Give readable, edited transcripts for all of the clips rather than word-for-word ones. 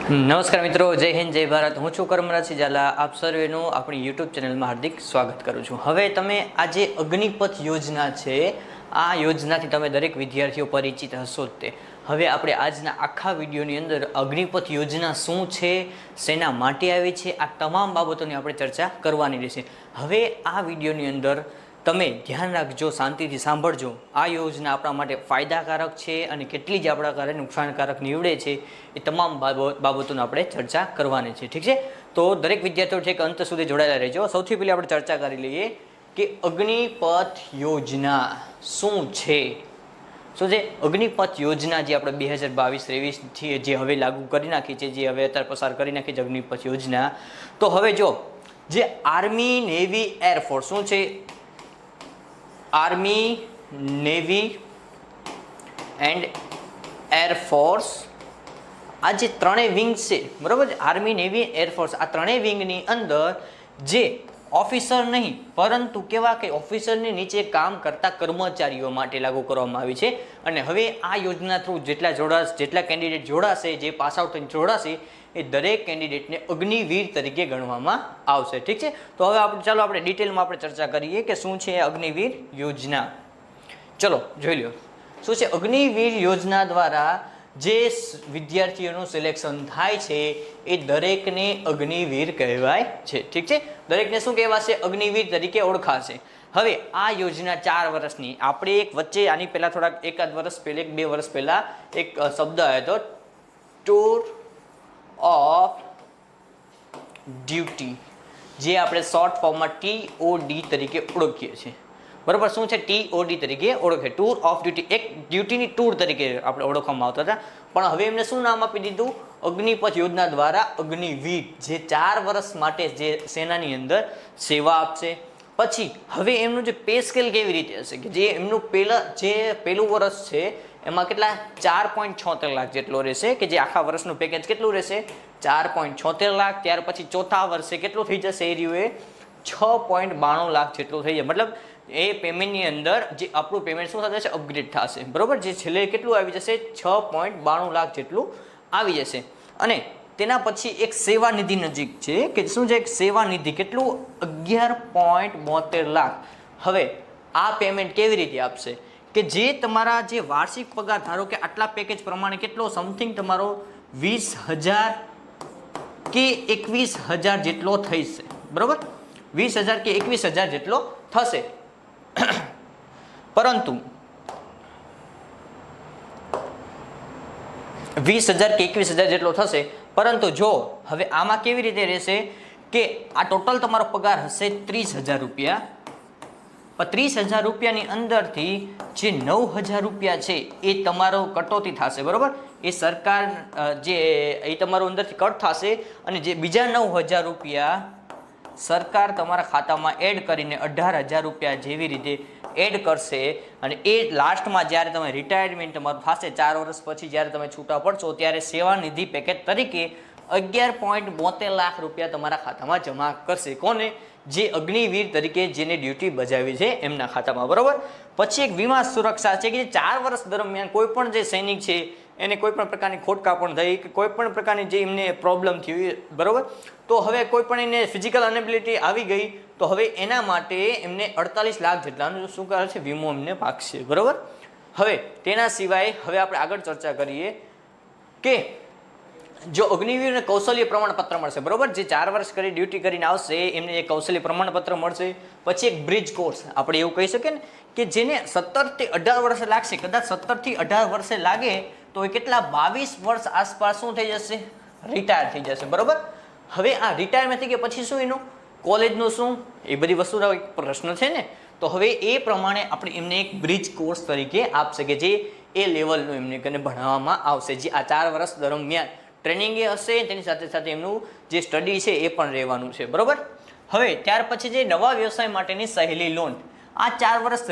નમસ્કાર મિત્રો, જય હિન્દ, જય ભારત. હું છું કર્મરાજસિંહ ઝાલા. આપ સર્વેનું આપણી યુટ્યુબ ચેનલમાં હાર્દિક સ્વાગત કરું છું. હવે તમે આ જે અગ્નિપથ યોજના છે, આ યોજનાથી તમે દરેક વિદ્યાર્થીઓ પરિચિત હશો જ તે. હવે આપણે આજના આખા વિડીયોની અંદર અગ્નિપથ યોજના શું છે, શેના માટે આવી છે, આ તમામ બાબતોની આપણે ચર્ચા કરવાની રહેશે. હવે આ વિડીયોની અંદર તમે ધ્યાન રાખજો, શાંતિથી સાંભળજો. આ યોજના આપણા માટે ફાયદાકારક છે અને કેટલી જ આપણા કારણે નુકસાનકારક નીવડે છે, એ તમામ બાબતોની આપણે ચર્ચા કરવાની છે. ઠીક છે, તો દરેક વિદ્યાર્થીઓ છેક અંત સુધી જોડાયેલા રહેજો. સૌથી પહેલાં આપણે ચર્ચા કરી લઈએ કે અગ્નિપથ યોજના શું છે. શું છે અગ્નિપથ યોજના? જે આપણે 2022-23 જે હવે લાગુ કરી નાખી છે, જે હવે અત્યારે પસાર કરી નાખી છે અગ્નિપથ યોજના. તો હવે જો જે આર્મી, નેવી, એરફોર્સ, શું છે? આર્મી, નેવી એન્ડ એરફોર્સ, આ જે ત્રણેય વિંગ છે, બરાબર? આર્મી, નેવી, એરફોર્સ, આ ત્રણેય વિંગની અંદર જે ઓફિસર નહીં પરંતુ કેવા કે ઓફિસરની નીચે કામ કરતા કર્મચારીઓ માટે લાગુ કરવામાં આવી છે. અને હવે આ યોજના થ્રુ જેટલા કેન્ડિડેટ જોડાશે, જે પાસ આઉટ થઈને જોડાશે, એ દરેક કેન્ડિડેટને અગ્નિવીર તરીકે ગણવામાં આવશે. ઠીક છે, તો હવે ચાલો આપણે ડિટેલમાં આપણે ચર્ચા કરીએ કે શું છે અગ્નિવીર યોજના. ચલો જોઈ લો શું છે અગ્નિવીર યોજના. દ્વારા જે વિદ્યાર્થીઓનું સિલેક્શન થાય છે એ દરેકને અગ્નિવીર કહેવાય છે. ઠીક છે, દરેકને શું કહેવાશે? અગ્નિવીર તરીકે ઓળખાશે. હવે આ યોજના 4 વર્ષની, આપણે એક વચ્ચે આની પહેલાં થોડાક 1-2 વર્ષ પહેલાં એક શબ્દ આવ્યો હતો, ટૂર ઓફ ડ્યુટી, જે આપણે શોર્ટ ફોર્મમાં TOD તરીકે ઓળખીએ છીએ. બરાબર? શું છે? TOD તરીકે ઓળખે, ટૂર ઓફ ડ્યુટી. એક ડ્યુટીની ટૂર તરીકે આપણે ઓળખવામાં આવતા હતા, પણ હવે એમને શું નામ આપી દીધું? અગ્નિપથ યોજના દ્વારા અગ્નિવીર, જે 4 વર્ષ માટે જે સેનાની અંદર સેવા આપશે. પછી હવે એમનું જે પે સ્કેલ કેવી રીતે હશે કે જે એમનું પહેલું વર્ષ છે એમાં કેટલા 4.76 લાખ જેટલો રહેશે, કે જે આખા વર્ષનું પેકેજ કેટલું રહેશે? 4.76 લાખ. ત્યાર પછી ચોથા વર્ષે કેટલું થઈ જશે? એ રહ્યું 6.92 લાખ જેટલું થઈ જાય. મતલબ એ પેમેન્ટની અંદર જે આપણું પેમેન્ટ શું થશે? અપગ્રેડ થશે. બરાબર? જે છેલ્લે કેટલું આવી જશે? 6.92 લાખ જેટલું આવી જશે. અને તેના પછી એક સેવા નિધિ નજીક છે, કે શું છે? એક સેવા નિધિ, કેટલું? 11.72 લાખ. હવે આ પેમેન્ટ કેવી રીતે આપશે? કે જે તમારા જે વાર્ષિક પગાર, ધારો કે આટલા પેકેજ પ્રમાણે કેટલો સમથિંગ તમારો 20,000 કે 21,000 જેટલો થશે. બરાબર? 20,000 કે 21,000 જેટલો થશે. પરંતુ 20,000 કે 21,000 જેટલો થશે. પરંતુ જો હવે આમાં કેવી રીતે રહેશે કે આ ટોટલ તમારો પગાર હશે 30,000 રૂપિયા. 30,000 રૂપિયાની અંદરથી જે 9,000 રૂપિયા છે એ તમારો કટોતી થશે. બરાબર? એ સરકાર જે એ તમારું અંદરથી કટ થશે, અને જે બીજા 9,000 રૂપિયા સરકાર તમારા ખાતામાં એડ કરીને 18,000 રૂપિયા જેવી રીતે એડ કરશે. અને એ લાસ્ટમાં જ્યારે તમે રિટાયરમેન્ટ તમારું થશે, 4 વર્ષ પછી જ્યારે તમે છૂટા પડશો, ત્યારે સેવા નિધિ પેકેજ તરીકે 11.72 લાખ રૂપિયા તમારા ખાતામાં જમા કરશે. કોને? જે અગ્નિવીર તરીકે જેને ડ્યુટી બજાવી છે એમના ખાતામાં. બરાબર? પછી એક વીમા સુરક્ષા છે, કે જે 4 વર્ષ દરમિયાન કોઈ પણ જે સૈનિક છે એને કોઈ પણ પ્રકારની ખોટકાપણ થઈ, કે કોઈ પણ પ્રકારની જે એમને પ્રોબ્લેમ થઈ, બરાબર, તો હવે કોઈ પણ એને ફિઝિકલ અનેબિલિટી આવી ગઈ, તો હવે એના માટે એમને 48 લાખ જેટલાનો શું કરે છે? વીમો એમને પાકશે. બરાબર? હવે તેના સિવાય હવે આપણે આગળ ચર્ચા કરીએ કે જો અગ્નિવીરને કૌશલ્ય પ્રમાણપત્ર મળશે. બરાબર? જે 4 વર્ષ કરી ડ્યુટી કરીને આવશે એમને એક કૌશલ્ય પ્રમાણપત્ર મળશે. પછી એક બ્રિજ કોર્સ, આપણે એવું કહી શકીએ ને કે જેને 17 થી 18 વર્ષે લાગશે, કદાચ 17 થી 18 વર્ષે લાગે તો એ કેટલા 22 વર્ષ આસપાસ શું થઈ જશે? રિટાયર થઈ જશે. બરાબર? હવે આ રિટાયરમેન્ટ થઈ ગયા પછી શું એનું કોલેજનું શું, એ બધી વસ્તુનો એક પ્રશ્ન છે ને. તો હવે એ પ્રમાણે આપણે એમને એક બ્રિજ કોર્સ તરીકે આપશે, કે જે એ લેવલનું એમને કને ભણાવવામાં આવશે, જે આ 4 વર્ષ દરમિયાન ટ્રેનિંગ એ હશે, તેની સાથે સાથે એમનું જે સ્ટડી છે એ પણ રહેવાનું છે. બરાબર? હવે ત્યાર પછી જે નવા વ્યવસાય માટેની સહેલી લોન, આ 4 વર્ષ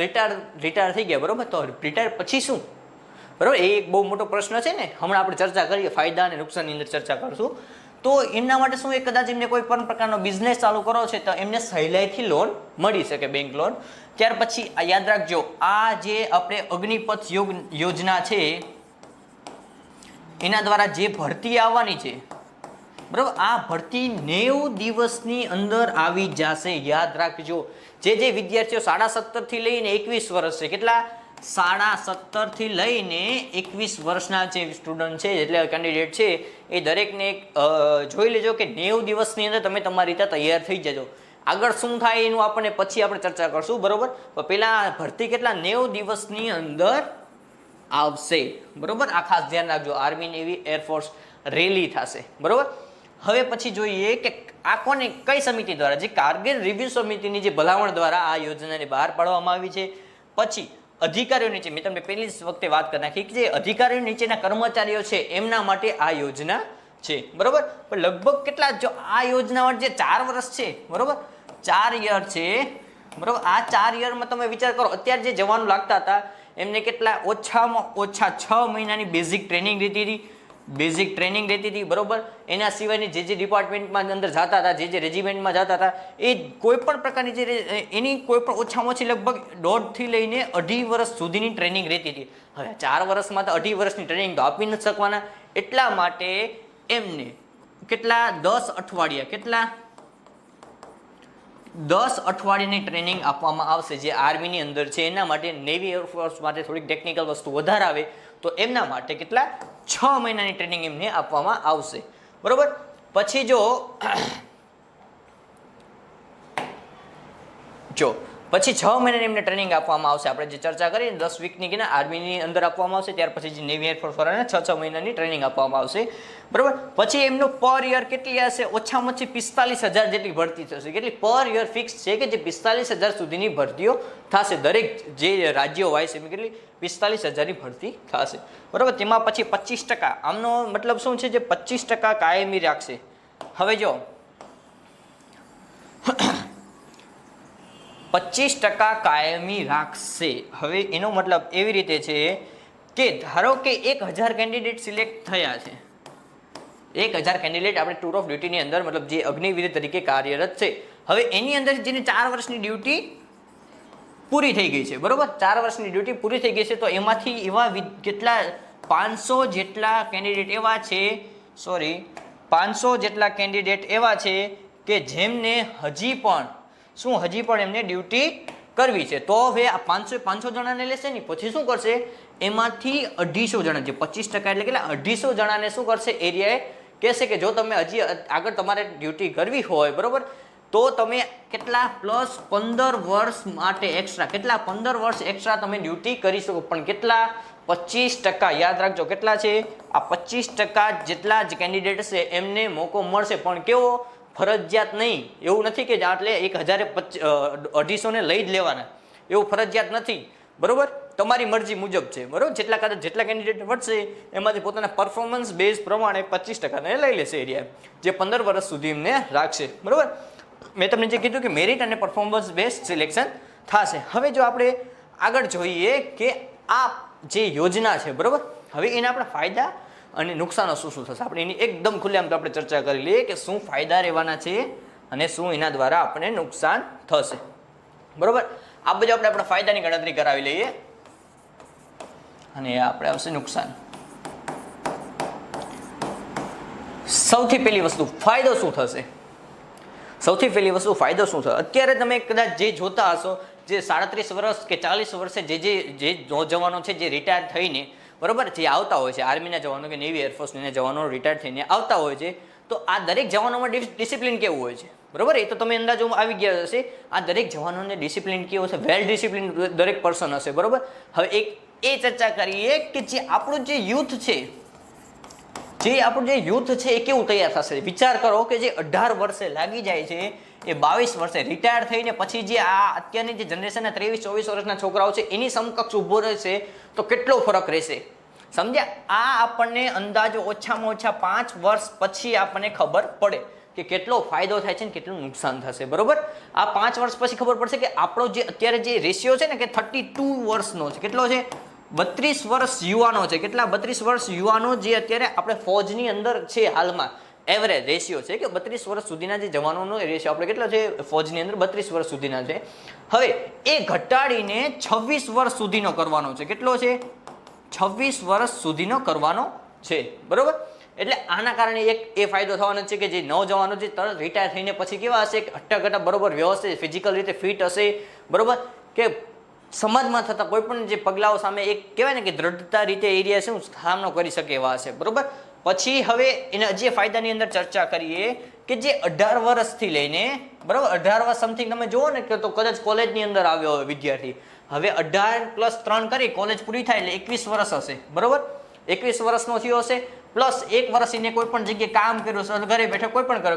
રિટાયર થઈ ગયા. બરાબર? તો રિટાયર પછી શું? બરાબર? એ એક બહુ મોટો પ્રશ્ન છે ને. હમણાં આપણે ચર્ચા કરીએ, ફાયદા અને નુકસાનની અંદર ચર્ચા કરીશું. તો એમના માટે શું, એ કદાચ એમને કોઈ પણ પ્રકારનો બિઝનેસ ચાલુ કરવો છે તો એમને સહેલાઈથી લોન મળી શકે, બેંક લોન. ત્યાર પછી આ યાદ રાખજો, આ જે આપણે અગ્નિપથ યોજના છે એના દ્વારા જે ભરતી આવવાની છે, બરાબર, આ ભરતી 90 દિવસની અંદર આવી જશે. યાદ રાખજો, જે વિદ્યાર્થીઓ 17.5 થી લઈને 21 વર્ષ છે, કેટલા 17.5 થી લઈને 21 વર્ષના જે સ્ટુડન્ટ છે એટલે કેન્ડિડેટ છે, એ દરેકને જોઈ લેજો કે 90 દિવસની અંદર તમે તમારી રીતે તૈયાર થઈ જજો. આગળ શું થાય એનું આપણે પછી આપણે ચર્ચા કરશું, બરોબર. તો પેલા ભરતી કેટલા 90 દિવસની અંદર આવશે, બરોબર. આ ખાસ ધ્યાન રાખજો. આર્મી, નેવી, એરફોર્સ રેલી થશે, બરોબર. હવે પછી જોઈએ કે આ કોને, કઈ સમિતિ દ્વારા, જે કારગિલ રિવ્યુ સમિતિની જે ભલામણ દ્વારા આ યોજનાને બહાર પાડવામાં આવી છે. પછી અધિકારીઓ નીચે, મેં તમને પહેલી જ વખતે વાત કરી નાખી કે જે અધિકારીઓ નીચેના કર્મચારીઓ છે એમના માટે આ યોજના છે, બરોબર. પણ લગભગ કેટલા, જો આ યોજના જે 4 વર્ષ છે, બરોબર, 4 યર છે, બરોબર. આ 4 યરમાં તમે વિચાર કરો, અત્યારે જે જવાનો લાગતા હતા એમને કેટલા ઓછામાં ઓછા 6 મહિનાની બેઝિક ટ્રેનિંગ રહેતી હતી, બરોબર. એના સિવાયની જે ડિપાર્ટમેન્ટમાં અંદર જતા હતા, જે રેજિમેન્ટમાં જતા હતા, એ કોઈ પણ પ્રકારની જે એની કોઈ પણ ઓછામાં ઓછી લગભગ 1.5 થી લઈને 2.5 વર્ષ સુધીની ટ્રેનિંગ રહેતી હતી. હવે 4 વર્ષમાં તો 2.5 વર્ષની ટ્રેનિંગ તો આપી નથી શકવાના, એટલા માટે એમને કેટલા 10 અઠવાડિયા, 10 અઠવાડિયાની ટ્રેનિંગ આપવામાં આવશે, જે આર્મીની અંદર છે. એના માટે નેવી એરફોર્સ માટે થોડીક ટેકનિકલ વસ્તુ વધારે આવે તો એમના માટે કેટલા 6 મહિનાની ટ્રેનિંગ એમને આપવામાં આવશે, બરોબર. પછી પછી 6 મહિનાની એમને ટ્રેનિંગ આપવામાં આવશે. આપણે જે ચર્ચા કરી 10 વીકની કે આર્મીની અંદર આપવામાં આવશે, ત્યાર પછી જે નેવી એરફોર્સ વાળાને 6 મહિનાની ટ્રેનિંગ આપવામાં આવશે, બરોબર. પછી એમનું પર યર કેટલી હશે, ઓછામાં ઓછી 45,000 જેટલી ભરતી થશે. કેટલી પર યર ફિક્સ છે કે જે 45,000 સુધીની ભરતીઓ થશે. દરેક જે રાજ્યો હોય છે એમ કેટલી 45,000ની ભરતી થશે, બરોબર. તેમાં પછી 25%, આમનો મતલબ શું છે, જે 25% કાયમી રાખશે. હવે જો 25% કાયમી રાખશે. હવે એનો મતલબ એવી રીતે છે કે ધારો કે 1000 કેન્ડિડેટ સિલેક્ટ થયા છે, 1000 કેન્ડિડેટ આપણે ટૂર ઓફ ડ્યુટીની અંદર, મતલબ જે અગ્નિવીર તરીકે કાર્યરત છે. હવે એની અંદર જેની 4 વર્ષની ડ્યુટી પૂરી થઈ ગઈ છે, બરોબર, 4 વર્ષની ડ્યુટી પૂરી થઈ ગઈ છે, તો એમાંથી એવા કેટલા 500 જેટલા કેન્ડિડેટ એવા છે, 500 જેટલા કેન્ડિડેટ એવા છે કે જેમને હજી પણ એમને ડ્યુટી કરવી છે. તો હવે આ 500 જણાને લેશે ને, પછી શું કરશે, એમાંથી 250 જણા, જે 25% એટલે કેટલા 250 જણાને શું કરશે, એરિયાએ કહેશે કે જો તમે હજી આગળ તમારે ડ્યુટી કરવી હોય, બરોબર, તો તમે કેટલા પ્લસ 15 વર્ષ માટે એક્સ્ટ્રા, કેટલા 15 વર્ષ એક્સ્ટ્રા તમે ડ્યુટી કરી શકો. પણ કેટલા 25%, યાદ રાખજો કેટલા છે, આ 25% જેટલા જ કેન્ડિડેટ છે એમને મોકો મળશે. પણ કેવો, ફરજિયાત નહીં. એવું નથી કે એટલે 250 ને લઈ જ લેવાના, એવું ફરજિયાત નથી, બરોબર. તમારી મરજી મુજબ છે, બરોબર. જેટલા કેન્ડિડેટ વધશે એમાંથી પોતાના પરફોર્મન્સ બેઝ પ્રમાણે 25% ને લઈ લેશે એરિયા, જે 15 વર્ષ સુધી એમને રાખશે, બરોબર. મેં તમને જે કીધું કે મેરિટ અને પરફોર્મન્સ બેઝ સિલેક્શન થશે. હવે જો આપણે આગળ જોઈએ કે આ જે યોજના છે, બરોબર, હવે એના આપણા ફાયદા અને નુકસાનો શું થશે, આપણે એની એકદમ ખુલ્લેઆમ તો આપણે ચર્ચા કરી લઈએ કે શું ફાયદા રહેવાના છે અને શું એના દ્વારા આપણને નુકસાન થશે, બરોબર. આ બધું આપણે આપણા ફાયદાની ગણતરી કરાવી લઈએ અને આપણે આવશે નુકસાન. સૌથી પહેલી વસ્તુ ફાયદો શું થશે, ફાયદો શું થશે. અત્યારે તમે કદાચ જે જોતા હશો, જે 37 વર્ષ કે 40 વર્ષે જે નોજવાનો છે, જે રિટાયર થઈને, બરોબર, જે આવતા હોય છે, આર્મીના જવાનો કે નેવી એરફોર્સના જવાનો રિટાયર થઈને આવતા હોય છે, તો આ દરેક જવાનોમાં ડિસિપ્લિન કેવું હોય છે, બરોબર, એ તો તમે અંદાજો આવી ગયા હશે. આ દરેક જવાનોને ડિસિપ્લિન કેવું હશે, વેલ ડિસિપ્લિન દરેક પર્સન હશે, બરોબર. હવે એ ચર્ચા કરીએ કે જે આપણું જે યુથ છે, એ કેવું તૈયાર થશે. વિચાર કરો કે જે 18 વર્ષે લાગી જાય છે, એ 22 વર્ષે રિટાયર થઈને પછી જે આ અત્યારની જે જનરેશનના 23-24 વર્ષના છોકરાઓ છે એની સમકક્ષ ઊભો રહેશે તો કેટલો ફરક રહેશે, સમજ્યા. આ આપણને અંદાજો ઓછામાં ઓછા 5 વર્ષ પછી આપણને ખબર પડે કે કેટલો ફાયદો થાય છે ને કેટલું નુકસાન થશે, બરોબર. આ 5 વર્ષ પછી ખબર પડશે કે આપણો જે અત્યારે જે રેશિયો છે ને કે 32 વર્ષનો છે, કેટલો છે, 32 વર્ષ યુવાનો છે. કેટલા 32 વર્ષ યુવાનો જે અત્યારે આપણે ફોજની અંદર છે હાલમાં, એવરેજ રેશિયો છે કે 32 વર્ષ સુધીના જે જવાનોનો રેશિયો આપણે કેટલો છે ફોજની અંદર, 32 વર્ષ સુધીના છે. હવે એ ઘટાડીને 26 વર્ષ સુધીનો કરવાનો છે. કેટલો છે, 26 વર્ષ સુધીનો કરવાનો છે, બરોબર. એટલે આના કારણે એક એ ફાયદો થવાનો છે કે જે નવજવાનો જે તરત રિટાયર થઈને પછી કેવા હશે, હટ્ટાકટ્ટા બરોબર વ્યવસ્થિત ફિઝિકલ રીતે ફિટ હશે, બરોબર, કે સમાજમાં થતા કોઈ પણ જે પગલાઓ સામે એક કહેવાય ને કે દ્રઢતા રીતે એરિયા શું સામનો કરી શકે એવા હશે, બરોબર. પછી હવે એના જે ફાયદાની અંદર ચર્ચા કરીએ કે જે 18 વર્ષથી લઈને, બરોબર, 18 વર્ષ સમથિંગ તમે જુઓ ને કે તો કદાચ કોલેજની અંદર આવ્યો હોય વિદ્યાર્થી, હવે 18 + 3 કરી કોલેજ પૂરી થાય એટલે 21 વર્ષ હશે, બરોબર. 21 વર્ષનો થયો હશે, પ્લસ 1 વર્ષ એને કોઈ પણ જગ્યાએ કામ કર્યું છે, ઘરે બેઠા કોઈ પણ કરે,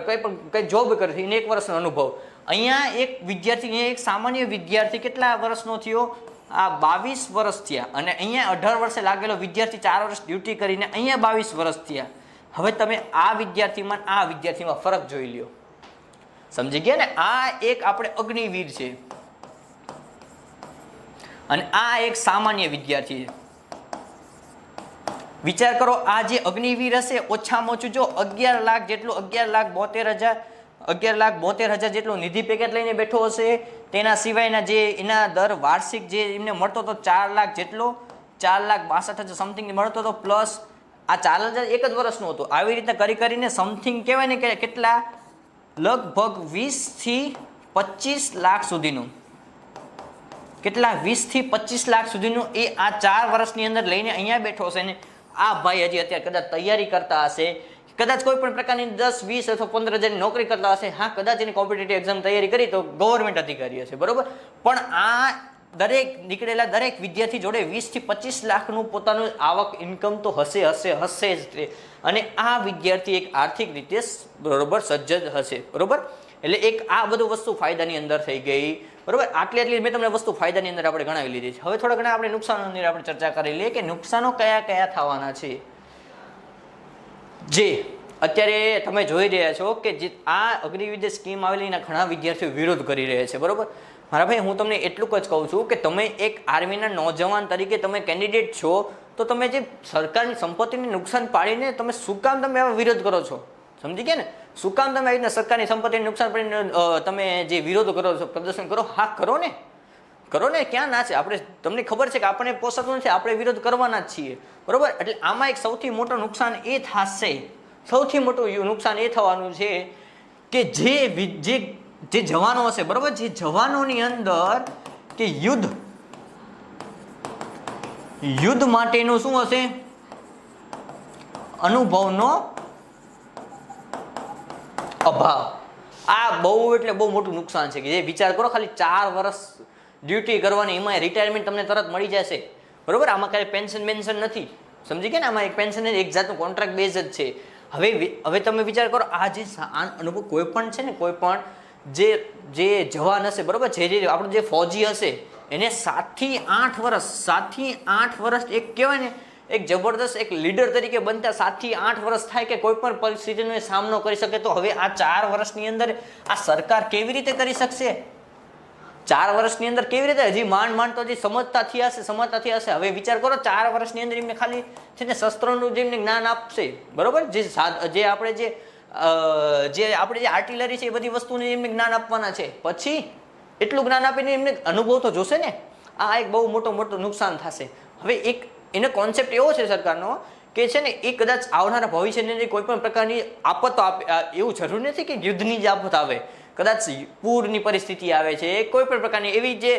કઈ જોબ કરે એને 1 વર્ષનો અનુભવ. અહીંયા એક વિદ્યાર્થી, એક સામાન્ય વિદ્યાર્થી કેટલા વર્ષનો થયો, આ 22 વર્ષ થયા, અને અહીંયા 18 વર્ષે લાગેલો વિદ્યાર્થી 4 વર્ષ ડ્યુટી કરીને અહીંયા 22 વર્ષ થયા. હવે તમે આ વિદ્યાર્થીમાં ફરક જોઈ લ્યો, સમજી ગયા ને. આ એક આપણે અગ્નિવીર છે અને આ એક સામાન્ય વિદ્યાર્થી છે. વિચાર કરો, આ જે અગ્નિવીર હશે ઓછામાં ઓછું જો 11 લાખ જેટલું, 11,72,000 જેટલું નિધિ પેકેટ લઈને બેઠો હશે. તેના સિવાયના જે એના દર વાર્ષિક જે એમને મળતો હતો 4 લાખ જેટલો, 4,62,000 સમથિંગ મળતો હતો, પ્લસ આ 4,000 એક જ વર્ષનું હતું. આવી રીતે કરીને સમથિંગ કહેવાય ને કે કેટલા, લગભગ 20 થી 25 લાખ સુધીનું, કેટલા 20 થી 25 લાખ સુધીનું એ આ 4 વર્ષની અંદર લઈને અહીંયા બેઠો હશે ને. આ ભાઈ હજી અત્યારે કદાચ તૈયારી કરતા હશે, કદાચ કોઈ પણ પ્રકારની 10, 20 અથવા 15,000 નોકરી કરતા હશે. હા, કદાચ એની કોમ્પિટિટિવ એક્ઝામ તૈયારી કરી તો ગવર્મેન્ટ અધિકારી હશે, બરોબર. પણ આ દરેક નીકળેલા દરેક વિદ્યાર્થી જોડે 20 થી 25 લાખનું પોતાનું આવક ઇન્કમ તો હશે જ તે. અને આ વિદ્યાર્થી એક આર્થિક રીતે બરોબર સજ્જ હશે, બરોબર. એટલે એક આ બધું વસ્તુ ફાયદાની અંદર થઈ ગઈ, બરોબર. આટલી મેં તમને વસ્તુ ફાયદાની અંદર આપણે ગણાવી લીધી છે. હવે થોડા ઘણા આપણે નુકસાનોની આપણે ચર્ચા કરી લઈએ કે નુકસાનો કયા થવાના છે. જે અત્યારે તમે જોઈ રહ્યા છો કે જે આ અગ્નિવીર સ્કીમ આવેલી એના ઘણા વિદ્યાર્થીઓ વિરોધ કરી રહ્યા છે, બરોબર. મારા ભાઈ, હું તમને એટલું જ કહું છું કે તમે એક આર્મીના નોજવાન તરીકે તમે કેન્ડિડેટ છો, તો તમે જે સરકારની સંપત્તિને નુકસાન પાડીને તમે શું કામ તમે આવા વિરોધ કરો છો, સમજી ગયા ને. શું કામ તમે આવી રીતના સરકારની સંપત્તિને નુકસાન પાડીને તમે જે વિરોધ કરો છો, પ્રદર્શન કરો, હા કરો ને, ક્યાં ના છે. આપણે તમને ખબર છે કે આપણને પોસાતું નથી, આપણે વિરોધ કરવાના જ છીએ, બરોબર. એટલે આમાં એક સૌથી મોટું નુકસાન એ થશે, સૌથી મોટું નુકસાન એ થવાનું છે કે જે જવાનો હશે, બરોબર, જે જવાનોની અંદર કે યુદ્ધ માટેનું શું હશે, અનુભવનો અભાવ. આ બહુ એટલે બહુ મોટું નુકસાન છે કે જે વિચાર કરો, ખાલી 4 વર્ષ ડ્યુટી કરવાની, એમાં રિટાયરમેન્ટ તમને તરત મળી જશે, બરોબર. આમાં ક્યારેય પેન્શન નથી, સમજી ગયા ને. આમાં એક પેન્શન એક જાતનું કોન્ટ્રાક્ટ બેઝ જ છે. હવે તમે વિચાર કરો, આ જે અનુભવ કોઈ પણ છે ને, કોઈ પણ જે જવાન હશે, બરોબર, જે આપણું જે ફૌજી હશે એને 7 થી 8 વર્ષ એક કહેવાય ને એક જબરદસ્ત એક લીડર તરીકે બનતા 7 થી 8 વર્ષ થાય કે કોઈ પણ પરિસ્થિતિનો સામનો કરી શકે. તો હવે આ 4 વર્ષની અંદર આ સરકાર કેવી રીતે કરી શકશે? 4 વર્ષની અંદર કેવી રીતે? હજી માંડ તો હજી સમજતા થયા હશે. હવે વિચાર કરો, 4 વર્ષની અંદર એમને ખાલી છે ને શસ્ત્રોનું જેમને જ્ઞાન આપશે, બરોબર, જે આપણે જે આર્ટિલરી છે એ બધી વસ્તુને એમને જ્ઞાન આપવાના છે. પછી એટલું જ્ઞાન આપીને એમને અનુભવ તો જોશે ને. આ એક બહુ મોટું નુકસાન થશે. હવે એક એનો કોન્સેપ્ટ એવો છે સરકારનો કે છે ને એ કદાચ આવનારા ભવિષ્યની અંદર કોઈ પણ પ્રકારની આફતો એવું જરૂરી નથી કે યુદ્ધની જ આફત આવે. કદાચ પૂરની પરિસ્થિતિ આવે છે, કોઈ પણ પ્રકારની એવી જે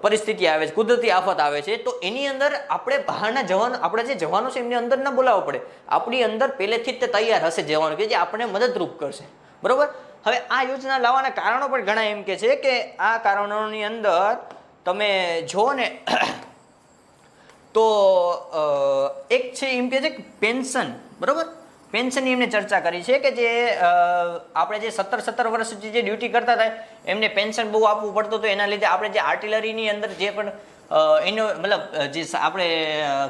પરિસ્થિતિ આવે છે, કુદરતી આફત આવે છે, તો એની અંદર આપણે બહારના જવાનો, આપણે જે જવાનો છે એમની અંદર ના બોલાવવો પડે. આપણી અંદર પહેલેથી જ તે તૈયાર હશે જવાનો કે જે આપણને મદદરૂપ કરશે, બરોબર. હવે આ યોજના લાવવાના કારણો પણ ઘણા એમ કે છે કે આ કારણોની અંદર તમે જુઓ ને તો એક છે એમ કે છે પેન્શન, બરોબર. પેન્શનની એમને ચર્ચા કરી છે કે જે આપણે જે 17 વર્ષ સુધી જે ડ્યુટી કરતા હતા એમને પેન્શન બહુ આપવું પડતું હતું. એના લીધે આપણે જે આર્ટિલરીની અંદર જે પણ એનો મતલબ જે આપણે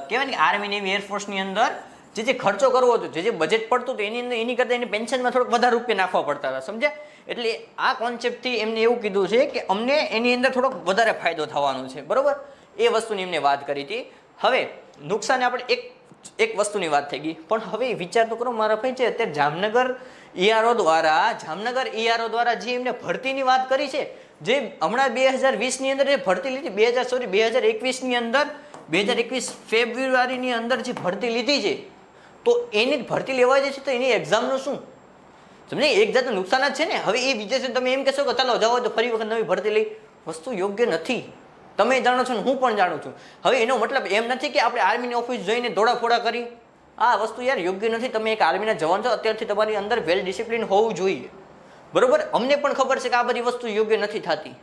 કહેવાય ને આર્મી નેવી એરફોર્સની અંદર જે ખર્ચો કરવો હતો, જે બજેટ પડતું હતું એની અંદર એની કરતાં એની પેન્શનમાં થોડોક વધારે રૂપિયા નાખવા પડતા હતા, સમજ્યા. એટલે આ કોન્સેપ્ટથી એમને એવું કીધું છે કે અમને એની અંદર થોડોક વધારે ફાયદો થવાનો છે, બરોબર. એ વસ્તુની એમને વાત કરી હતી. હવે નુકસાન આપણે એક વસ્તુની વાત થઈ ગઈ, પણ હવે વિચાર તો કરો મારા ભાઈ, છે અત્યારે જામનગર ERO દ્વારા જે એમને ભરતીની વાત કરી છે, જે હમણાં 2020ની અંદર જે ભરતી લીધી, 2021ની અંદર 2021 ફેબ્રુઆરીની અંદર જે ભરતી લીધી છે, તો એની ભરતી લેવા જાય છે તો એની એક્ઝામનું શું? સમજે, એક જાતનું નુકસાન જ છે ને. હવે એ વિદ્યાર્થી તમે એમ કહેશો કે ચાલો જવા તો ફરી વખત નવી ભરતી લઈ, વસ્તુ યોગ્ય નથી. તમે જાણો છો ને હું પણ જાણું છું. હવે એનો મતલબ એમ નથી કે આપણે આર્મીની ઓફિસ જઈને દોડાફોડા કરી, આ વસ્તુ યાર યોગ્ય નથી. તમે એક આર્મીના જવાન છો, અત્યારથી તમારી અંદર વેલ ડિસિપ્લિન હોવું જોઈએ, બરોબર. અમને પણ ખબર છે કે આ બધી વસ્તુ યોગ્ય નથી થતી,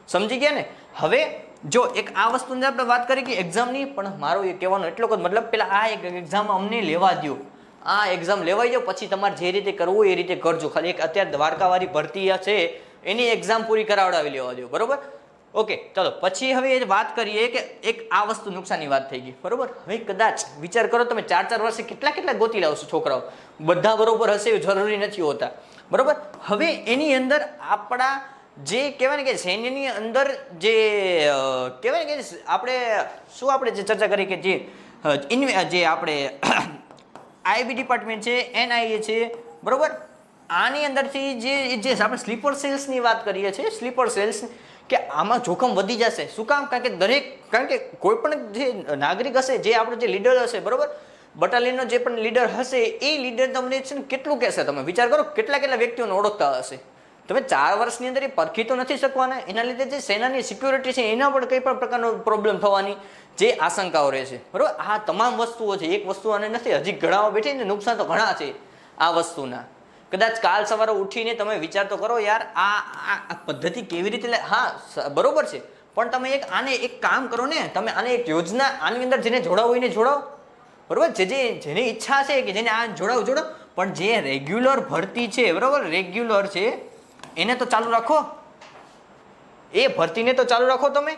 સમજી ગયા ને. હવે જો એક આ વસ્તુની આપણે વાત કરી કે એક્ઝામની, પણ મારો એ કહેવાનો એટલો જ મતલબ પહેલાં આ એક એક્ઝામ અમને લેવા દો, આ એક્ઝામ લેવાઈ જાઓ, પછી તમારે જે રીતે કરવું એ રીતે કરજો. ખાલી એક અત્યારે દ્વારકાવાળી ભરતી છે એની એક્ઝામ પૂરી કરાવડાવી લેવા દો, બરોબર. ઓકે, ચાલો પછી હવે એ વાત કરીએ કે એક આ વસ્તુ નુકસાનની વાત થઈ ગઈ, બરોબર. હવે કદાચ વિચાર કરો તમે 4-4 વર્ષે કેટલા ગોતી લાવશો છોકરાઓ, બધા બરોબર હશે એવું જરૂરી નથી હોતા, બરોબર. હવે એની અંદર આપણા જે કહેવાય ને કે સૈન્યની અંદર જે કહેવાય ને કે આપણે જે ચર્ચા કરી કે જે આપણે આઈબી ડિપાર્ટમેન્ટ છે, એનઆઈએ છે, બરોબર. આની અંદરથી જે આપણે સ્લીપર સેલ્સની વાત કરીએ છીએ, સ્લીપર સેલ્સ, કે આમાં જોખમ વધી જશે. શું કામ? કારણ કે કોઈ પણ જે નાગરિક હશે, જે આપણો જે લીડર હશે, બરોબર, બટાલિયનનો જે પણ લીડર હશે, એ લીડર તમને છે ને કેટલું કહેશે. તમે વિચાર કરો કેટલા વ્યક્તિઓને ઓળખતા હશે. તમે 4 વર્ષની અંદર એ પરખી તો નથી શકવાના. એના લીધે જે સેનાની સિક્યોરિટી છે એના પર કંઈ પણ પ્રકારનો પ્રોબ્લેમ થવાની જે આશંકાઓ રહે છે, બરોબર. આ તમામ વસ્તુઓ છે, એક વસ્તુ આને નથી. હજી ઘણા બેઠીને નુકસાન તો ઘણા છે આ વસ્તુના. કદાચ કાલ સવારે ઉઠીને તમે વિચાર તો કરો યાર આ પદ્ધતિ કેવી રીતે હા બરોબર છે, પણ તમે આને એક કામ કરો ને, તમે આને એક યોજના આની અંદર જેને જોડાવો એને જોડાવો, બરોબર. જેની ઈચ્છા છે કે જેને આ જોડાવો, પણ જે રેગ્યુલર ભરતી છે, બરોબર, રેગ્યુલર છે એને તો ચાલુ રાખો, એ ભરતીને તો ચાલુ રાખો તમે,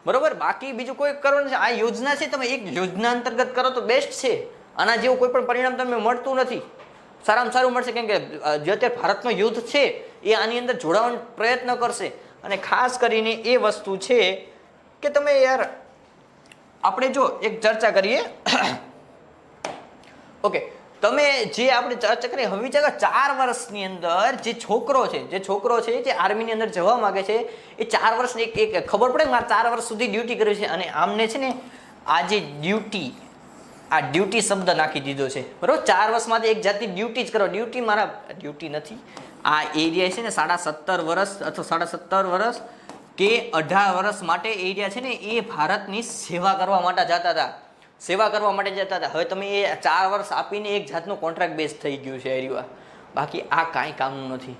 બરોબર. બાકી બીજું કોઈ કરવાનું છે. આ યોજના છે, તમે એક યોજના અંતર્ગત કરો તો બેસ્ટ છે. આના જેવું કોઈ પણ પરિણામ તમને મળતું નથી. સારામાં સારું મળશે, કેમ કે જે અત્યારે ભારતમાં યુદ્ધ છે એ આની અંદર જોડાવાનો પ્રયત્ન કરશે. અને ખાસ કરીને એ વસ્તુ છે કે તમે યાર આપણે જો એક ચર્ચા કરીએ ઓકે, તમે જે આપણે ચર્ચા કરીએ હવે વિચારો 4 વર્ષની અંદર જે છોકરો છે જે આર્મીની અંદર જવા માંગે છે, એ 4 વર્ષની એક ખબર પડે મારે 4 વર્ષ સુધી ડ્યુટી કરવી છે. અને આમને છે ને આ જે ડ્યુટી શબ્દ નાખી દીધો છે, બરોબર. 4 વર્ષમાંથી એક જાતની ડ્યુટી જ કરો. ડ્યુટી નથી, આ એરિયા છે ને 17.5 વર્ષ અથવા 17.5 વર્ષ કે 18 વર્ષ માટે એરિયા છે ને એ ભારતની સેવા કરવા માટે જતા હતા. હવે તમે એ 4 વર્ષ આપીને એક જાતનું કોન્ટ્રાક્ટ બેઝ થઈ ગયું છે એરિયા. બાકી આ કાંઈ કામનું નથી,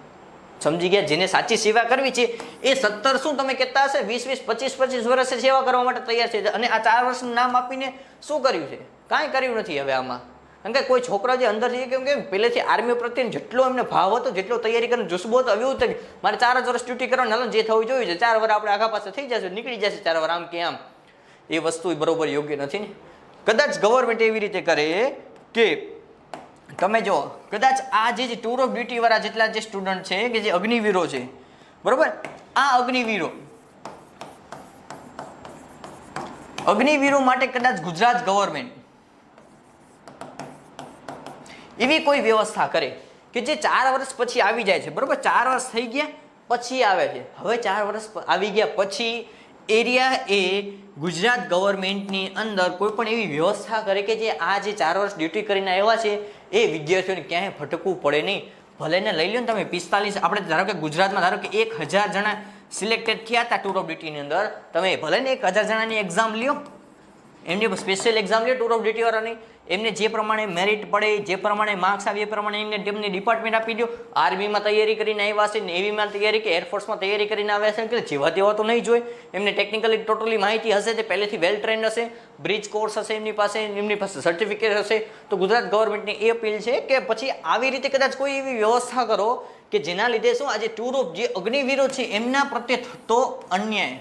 સમજી ગયા. જેને સાચી સેવા કરવી છે એ 17 શું તમે કહેતા હશે 20, 25 વર્ષે સેવા કરવા માટે તૈયાર છે. અને આ 4 વર્ષનું નામ આપીને શું કર્યું છે? કાંઈ કર્યું નથી. હવે આમાં કારણ કે કોઈ છોકરા જે અંદરથી કેમ કે પહેલેથી આર્મી પ્રત્યે જેટલો એમને ભાવ હતો, જેટલો તૈયારી કરીને જુસ્બો હતો, એવું હતું મારે 4 જ વર્ષ ડ્યુટી કરવાની, હાલો જે થવું જોયું છે 4 વર્ષ આપણે આખા પાસે થઈ જશે, નીકળી જશે 4 વર્ષ આમ કે આમ. એ વસ્તુ બરોબર યોગ્ય નથી ને. કદાચ ગવર્મેન્ટ એવી રીતે કરે કે તમે જો કદાચ આ જે ટૂર ઓફ ડ્યુટી વાળા જેટલા જે સ્ટુડન્ટ છે કે જે અગ્નિવીરો છે, બરોબર, આ અગ્નિવીરો માટે કદાચ ગુજરાત ગવર્મેન્ટ એવી કોઈ વ્યવસ્થા કરે કે જે 4 વર્ષ પછી આવી જાય છે, બરોબર. 4 વર્ષ થઈ ગયા પછી આવે છે. હવે 4 વર્ષ આવી ગયા પછી એરિયા એ ગુજરાત ગવર્મેન્ટની અંદર કોઈ પણ એવી વ્યવસ્થા કરે કે જે આ જે 4 વર્ષ ડ્યુટી કરીને આવ્યા છે એ વિદ્યાર્થીઓને ક્યાંય ભટકવું પડે નહીં. ભલે ને લઈ લો ને તમે 45, આપણે ધારો કે ગુજરાતમાં ધારો કે 1000 જણા સિલેક્ટેડ થયા હતા ટૂર ઓફ ડ્યુટીની અંદર, તમે ભલે ને 1000 જણાની એક્ઝામ લ્યો, એમની સ્પેશિયલ એક્ઝામ લ્યો ટૂર ઓફ ડ્યુટી વાળાની, એમને જે પ્રમાણે મેરિટ પડે, જે પ્રમાણે માર્ક્સ આવે એ પ્રમાણે એમને ડિપાર્ટમેન્ટ આપી દો. આર્મીમાં તૈયારી કરીને આવ્યા છે, નેવીમાં તૈયારી કે એરફોર્સમાં તૈયારી કરીને આવ્યા છે, કે જેવા તેવા તો નહીં જોઈએ. એમને ટેકનિકલી ટોટલી માહિતી હશે, તે પહેલેથી વેલ ટ્રેન્ડ હશે, બ્રિજ કોર્સ હશે એમની પાસે સર્ટિફિકેટ હશે. તો ગુજરાત ગવર્મેન્ટની એ અપીલ છે કે પછી આવી રીતે કદાચ કોઈ એવી વ્યવસ્થા કરો કે જેના લીધે શું આજે ટૂર ઓફ જે અગ્નિવીરો છે એમના પ્રત્યે થતો અન્યાય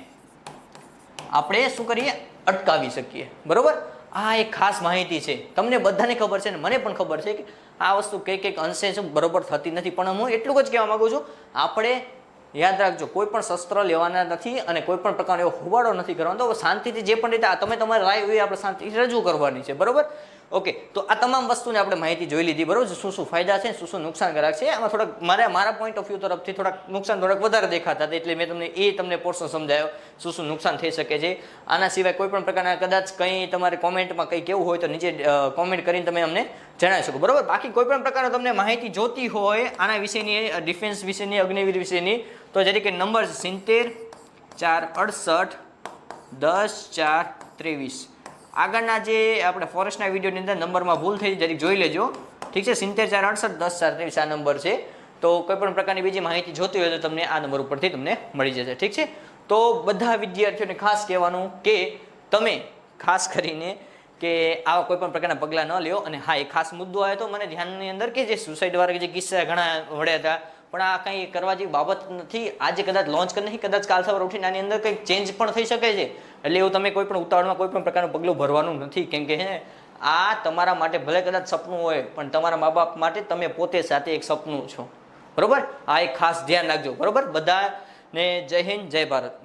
આપણે શું કરીએ, અટકાવી શકીએ, બરોબર. આ એક ખાસ માહિતી છે, તમને બધાને ખબર છે ને મને પણ ખબર છે કે આ વસ્તુ કંઈક અંશે શું બરોબર થતી નથી. પણ હું એટલું જ કહેવા માંગુ છું, આપણે યાદ રાખજો કોઈ પણ શસ્ત્ર લેવાના નથી અને કોઈ પણ પ્રકારનો એવો હોબાળો નથી કરવાનો. તો શાંતિથી જે પણ રીતે તમે તમારી રાય હોય આપણે શાંતિથી રજૂ કરવાની છે, બરોબર. ઓકે, તો આ તમામ વસ્તુને આપણે માહિતી જોઈ લીધી, બરોબર છે, શું શું ફાયદા છે, શું શું નુકસાનકારક છે. આમાં થોડાક મારા પોઈન્ટ ઓફ વ્યૂ તરફથી થોડાક નુકસાન થોડાક વધારે દેખાતા હતા, એટલે મેં તમને પોર્શન સમજાયો શું શું નુકસાન થઈ શકે છે. આના સિવાય કોઈ પણ પ્રકારના કદાચ કંઈ તમારે કોમેન્ટમાં કંઈ કેવું હોય તો નીચે કોમેન્ટ કરીને તમે અમને જણાવી શકો, બરોબર. બાકી કોઈ પણ પ્રકારનો તમને માહિતી જોતી હોય આના વિશેની, ડિફેન્સ વિશેની, અગ્નિવીર વિશેની, તો જરીકે નંબર 70 468 10 4 23. આગળના જે આપણે ફોરેસ્ટના વિડીયોની અંદર નંબરમાં ભૂલ થઈ જરીક જોઈ લેજો, ઠીક છે. 70 468 10 4 23 આ નંબર છે. તો કોઈ પણ પ્રકારની બીજી માહિતી જોતી હોય તો તમને આ નંબર ઉપરથી તમને મળી જશે, ઠીક છે. તો બધા વિદ્યાર્થીઓને ખાસ કહેવાનું કે તમે ખાસ કરીને કે આવા કોઈ પણ પ્રકારના પગલાં ન લ્યો. અને હા, એ ખાસ મુદ્દો આવ્યો તો મને ધ્યાનની અંદર કે જે સુસાઇડવાળા જે કિસ્સા ઘણા મળ્યા હતા, પણ આ કંઈ કરવા જેવી બાબત નથી. આજે કદાચ લોન્ચ કરી નહીં, કદાચ કાલ સવારે ઉઠીને આની અંદર કંઈક ચેન્જ પણ થઈ શકે છે. એટલે એવું તમે કોઈ પણ ઉતાવળમાં કોઈ પણ પ્રકારનું પગલું ભરવાનું નથી, કેમ કે આ તમારા માટે ભલે કદાચ સપનું હોય, પણ તમારા મા બાપ માટે તમે પોતે સાથે એક સપનું છો, બરોબર. આ એક ખાસ ધ્યાન રાખજો, બરોબર. બધાને જય હિન્દ, જય ભારત.